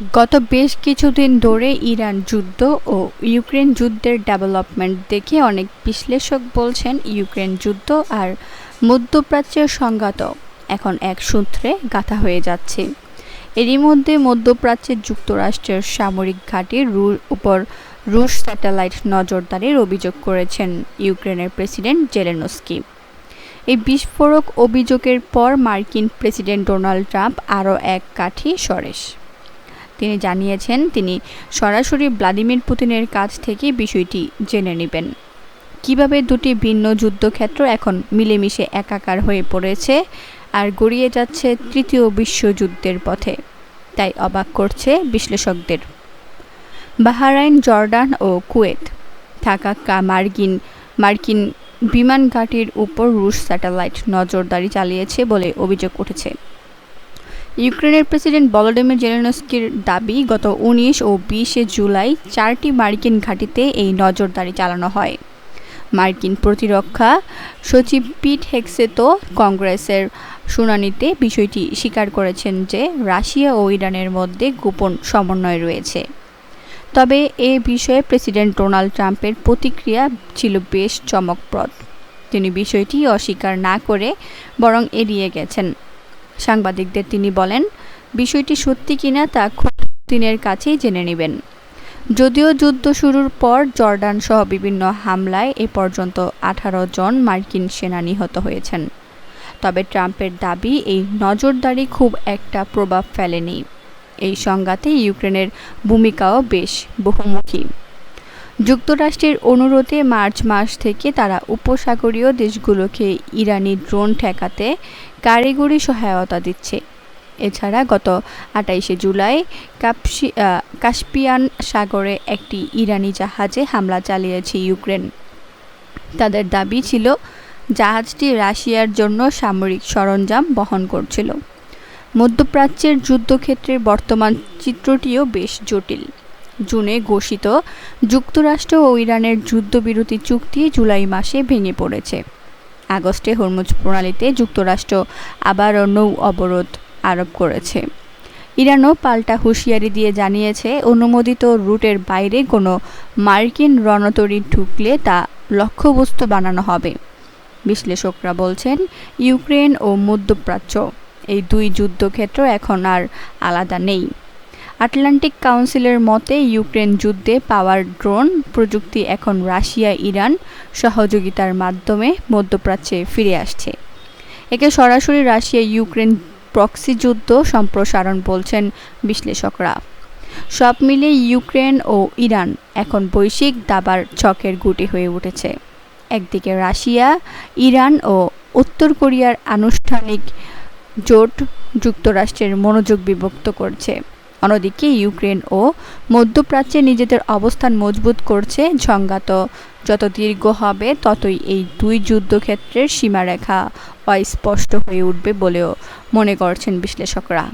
গত বেশ কিছুদিন ধরে ইরান যুদ্ধ ও ইউক্রেন যুদ্ধের ডেভেলপমেন্ট দেখে অনেক বিশ্লেষক বলছেন ইউক্রেন যুদ্ধ আর মধ্যপ্রাচ্যের সংঘাত এখন এক সূত্রে গাঁথা হয়ে যাচ্ছে। এরই মধ্যে মধ্যপ্রাচ্যের যুক্তরাষ্ট্রের সামরিক ঘাঁটির উপর রুশ স্যাটেলাইট নজরদারির অভিযোগ করেছেন ইউক্রেনের প্রেসিডেন্ট জেলেনস্কি। এই বিস্ফোরক অভিযোগের পর মার্কিন প্রেসিডেন্ট ডোনাল্ড ট্রাম্প আরও এক কাঠি সরেস। তিনি জানিয়েছেন তিনি সরাসরি ভ্লাদিমির পুতিনের কাছ থেকে বিষয়টি জেনে নেবেন। কিভাবে দুটি ভিন্ন যুদ্ধক্ষেত্র এখন মিলেমিশে একাকার হয়ে পড়েছে আর গড়িয়ে যাচ্ছে তৃতীয় বিশ্বযুদ্ধের পথে, তাই অবাক করছে বিশ্লেষকদের। বাহরাইন, জর্ডান ও কুয়েত থাকা মার্কিন বিমান ঘাঁটির উপর রুশ স্যাটেলাইট নজরদারি চালিয়েছে বলে অভিযোগ উঠেছে। ইউক্রেনের প্রেসিডেন্ট ভলোদিমির জেলেনস্কির দাবি, গত 19 ও 20 জুলাই 4টি মার্কিন ঘাঁটিতে এই নজরদারি চালানো হয়। মার্কিন প্রতিরক্ষা সচিব পিট হেগসেতো কংগ্রেসের শুনানিতে বিষয়টি স্বীকার করেছেন যে রাশিয়া ও ইরানের মধ্যে গোপন সমন্বয় রয়েছে। তবে এ বিষয়ে প্রেসিডেন্ট ডোনাল্ড ট্রাম্পের প্রতিক্রিয়া ছিল বেশ চমকপ্রদ। তিনি বিষয়টি অস্বীকার না করে বরং এড়িয়ে গেছেন। সাংবাদিকদের তিনি বলেন, বিষয়টি সত্যি কিনা তা পুতিনের কাছেই জেনে নেবেন। যদিও যুদ্ধ শুরুর পর জর্ডান সহ বিভিন্ন হামলায় এ পর্যন্ত 18 জন মার্কিন সেনা নিহত হয়েছেন। তবে ট্রাম্পের দাবি, এই নজরদারি খুব একটা প্রভাব ফেলেনি। এই সংঘাতে ইউক্রেনের ভূমিকাও বেশ বহুমুখী। যুক্তরাষ্ট্রের অনুরোধে মার্চ মাস থেকে তারা উপসাগরীয় দেশগুলোকে ইরানি ড্রোন ঠেকাতে কারিগরি সহায়তা দিচ্ছে। এছাড়া গত 28 জুলাই কাস্পিয়ান সাগরে একটি ইরানি জাহাজে হামলা চালিয়েছে ইউক্রেন। তাদের দাবি ছিল জাহাজটি রাশিয়ার জন্য সামরিক সরঞ্জাম বহন করছিল। মধ্যপ্রাচ্যের যুদ্ধক্ষেত্রের বর্তমান চিত্রটিও বেশ জটিল। জুনে ঘোষিত যুক্তরাষ্ট্র ও ইরানের যুদ্ধবিরতি চুক্তি জুলাই মাসে ভেঙে পড়েছে। আগস্টে হরমুজ প্রণালীতে যুক্তরাষ্ট্র আবারও নৌ অবরোধ আরোপ করেছে। ইরানও পাল্টা হুঁশিয়ারি দিয়ে জানিয়েছে, অনুমোদিত রুটের বাইরে কোনো মার্কিন রণতরী ঢুকলে তা লক্ষ্যবস্তু বানানো হবে। বিশ্লেষকরা বলছেন, ইউক্রেন ও মধ্যপ্রাচ্য এই দুই যুদ্ধক্ষেত্র এখন আর আলাদা নেই। আটলান্টিক কাউন্সিলের মতে ইউক্রেন যুদ্ধে পাওয়ার ড্রোন প্রযুক্তি এখন রাশিয়া ইরান সহযোগিতার মাধ্যমে মধ্যপ্রাচ্যে ফিরে আসছে। একে সরাসরি রাশিয়া ইউক্রেন প্রক্সি যুদ্ধ সম্প্রসারণ বলছেন বিশ্লেষকরা। সব মিলে ইউক্রেন ও ইরান এখন বৈশ্বিক দাবার ছকের গুটি হয়ে উঠেছে। একদিকে রাশিয়া, ইরান ও উত্তর কোরিয়ার আনুষ্ঠানিক জোট যুক্তরাষ্ট্রের মনোযোগ বিভক্ত করছে, অন্যদিকে ইউক্রেন ও মধ্যপ্রাচ্যে নিজেদের অবস্থান মজবুত করছে। সংঘাত যত দীর্ঘ হবে ততই এই দুই যুদ্ধক্ষেত্রের সীমারেখা অস্পষ্ট হয়ে উঠবে বলেও মনে করছেন বিশ্লেষকরা।